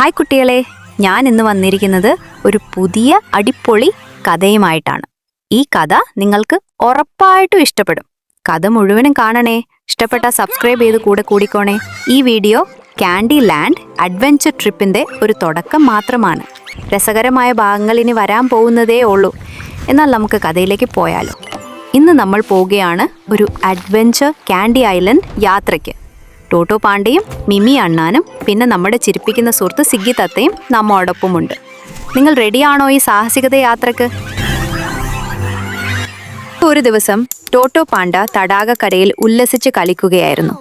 Hi കുട്ടികളെ, ഞാൻ ഇന്ന് വന്നിരിക്കുന്നത് ഒരു പുതിയ അടിപൊളി കഥയുമായിട്ടാണ്. ഈ കഥ നിങ്ങൾക്ക് ഉറപ്പായിട്ടും ഇഷ്ടപ്പെടും. കഥ മുഴുവനും കാണണേ. ഇഷ്ടപ്പെട്ട സബ്സ്ക്രൈബ് ചെയ്ത് കൂടിക്കോണേ. ഈ വീഡിയോ കാൻഡി ലാൻഡ് അഡ്വഞ്ചർ ട്രിപ്പിൻ്റെ ഒരു തുടക്കം മാത്രമാണ്. രസകരമായ ഭാഗങ്ങൾ ഇനി വരാൻ പോകുന്നതേ ഉള്ളൂ. എന്നാൽ നമുക്ക് കഥയിലേക്ക് പോയാലോ. ഇന്ന് നമ്മൾ പോവുകയാണ് ഒരു അഡ്വഞ്ചർ കാൻഡി ഐലൻഡ് യാത്രയ്ക്ക്. ടോട്ടോ പാണ്ടിയും മിമി അണ്ണാനും പിന്നെ നമ്മുടെ ചിരിപ്പിക്കുന്ന സുഹൃത്ത് സിഗ്ഗി തത്തയും നമ്മോടൊപ്പമുണ്ട്. നിങ്ങൾ റെഡിയാണോ ഈ സാഹസികത യാത്രക്ക്? ഒരു ദിവസം ടോട്ടോ പാണ്ട തടാകക്കരയിൽ ഉല്ലസിച്ച് കളിക്കുകയായിരുന്നു.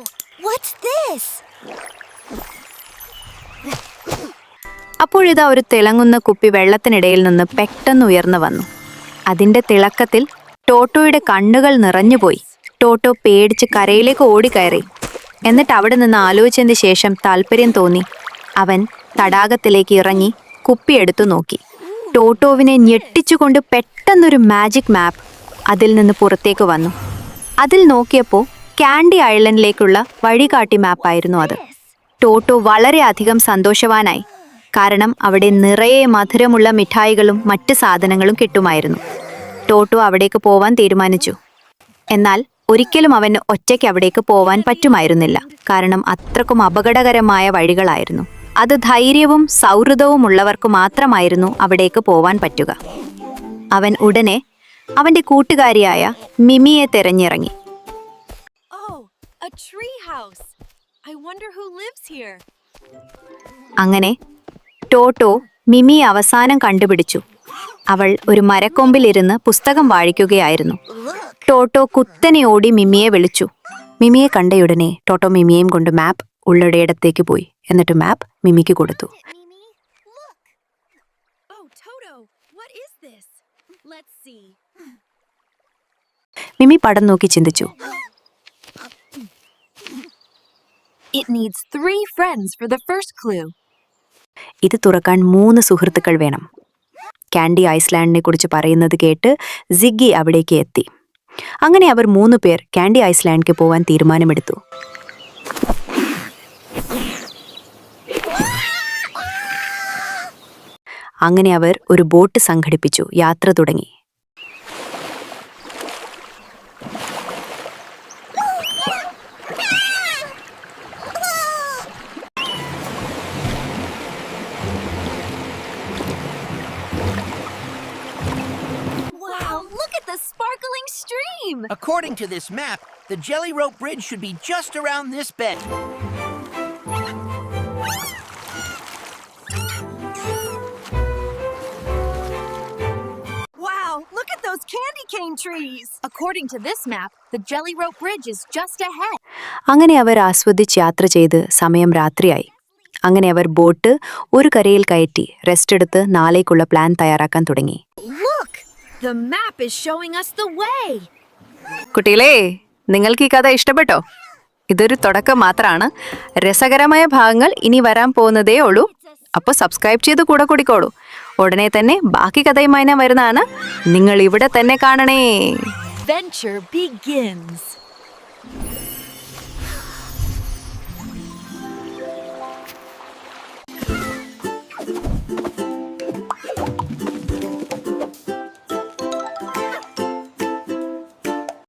അപ്പോഴിതാ ഒരു തിളങ്ങുന്ന കുപ്പി വെള്ളത്തിനിടയിൽ നിന്ന് പെട്ടെന്ന് ഉയർന്നു വന്നു. അതിന്റെ തിളക്കത്തിൽ ടോട്ടോയുടെ കണ്ണുകൾ നിറഞ്ഞുപോയി. ടോട്ടോ പേടിച്ച് കരയിലേക്ക് ഓടിക്കയറി. എന്നിട്ട് അവിടെ നിന്ന് ആലോചിച്ചതിന് ശേഷം താല്പര്യം തോന്നി. അവൻ തടാകത്തിലേക്ക് ഇറങ്ങി കുപ്പിയെടുത്തു നോക്കി. ടോട്ടോവിനെ ഞെട്ടിച്ചുകൊണ്ട് പെട്ടെന്നൊരു മാജിക് മാപ്പ് അതിൽ നിന്ന് പുറത്തേക്ക് വന്നു. അതിൽ നോക്കിയപ്പോൾ കാൻഡി ഐലൻഡിലേക്കുള്ള വഴികാട്ടി മാപ്പായിരുന്നു അത്. ടോട്ടോ വളരെയധികം സന്തോഷവാനായി. കാരണം അവിടെ നിറയെ മധുരമുള്ള മിഠായികളും മറ്റ് സാധനങ്ങളും കിട്ടുമായിരുന്നു. ടോട്ടോ അവിടേക്ക് പോവാൻ തീരുമാനിച്ചു. എന്നാൽ ഒരിക്കലും അവന് ഒറ്റയ്ക്ക് അവിടേക്ക് പോവാൻ പറ്റുമായിരുന്നില്ല. കാരണം അത്രക്കും അപകടകരമായ വഴികളായിരുന്നു. അത് ധൈര്യവും സൗഹൃദവും ഉള്ളവർക്ക് മാത്രമായിരുന്നു അവിടേക്ക് പോവാൻ പറ്റുക. അവൻ ഉടനെ അവന്റെ കൂട്ടുകാരിയായ മിമിയെ തെരഞ്ഞിറങ്ങി. അങ്ങനെ ടോട്ടോ മിമിയെ അവസാനം കണ്ടുപിടിച്ചു. അവൾ ഒരു മരക്കൊമ്പിലിരുന്ന് പുസ്തകം വായിക്കുകയായിരുന്നു. ടോട്ടോ കുത്തനെ ഓടി മിമിയെ വിളിച്ചു. മിമിയെ കണ്ടയുടനെ ടോട്ടോ മിമിയെയും കൊണ്ട് മാപ്പ് ഉള്ളടയിടത്തേക്ക് പോയി. എന്നിട്ട് മാപ്പ് മിമിക്ക് കൊടുത്തു. മിമി പടം നോക്കി ചിന്തിച്ചു. ഇത് തുറക്കാൻ 3 സുഹൃത്തുക്കൾ വേണം. കാൻഡി ഐസ്ലാൻഡിനെ കുറിച്ച് പറയുന്നത് കേട്ട് സിഗ്ഗി അവിടേക്ക് എത്തി. അങ്ങനെ അവർ 3 പേർ കാൻഡി ഐസ്ലാൻഡിലേക്ക് പോവാൻ തീരുമാനമെടുത്തു. അങ്ങനെ അവർ ഒരു ബോട്ട് സംഘടിപ്പിച്ചു. യാത്ര തുടങ്ങി. According to this map, the Jelly Rope Bridge should be just around this bend. Wow, look at those candy cane trees. According to this map, the Jelly Rope Bridge is just ahead. അങ്ങനെ അവർ ആസ്വദിച്ച് യാത്ര ചെയ്ത് സമയം രാത്രിയായി. അങ്ങനെ അവർ boat ഒരു കരയിൽ കയറ്റി റെസ്റ്റ് എടുത്ത് നാളേക്കുള്ള പ്ലാൻ തയ്യാറാക്കാൻ തുടങ്ങി. Look, the map is showing us the way. കുട്ടികളെ, നിങ്ങൾക്ക് ഈ കഥ ഇഷ്ടപ്പെട്ടോ? ഇതൊരു തുടക്കം മാത്രമാണ്. രസകരമായ ഭാഗങ്ങൾ ഇനി വരാൻ പോകുന്നതേ ഉള്ളൂ. അപ്പോൾ സബ്സ്ക്രൈബ് ചെയ്ത് കൂടിക്കോളൂ. ഉടനെ തന്നെ ബാക്കി കഥയുമായി ഞാൻ വരുന്നതാണ്. നിങ്ങൾ ഇവിടെ തന്നെ കാണണേ. Adventure begins.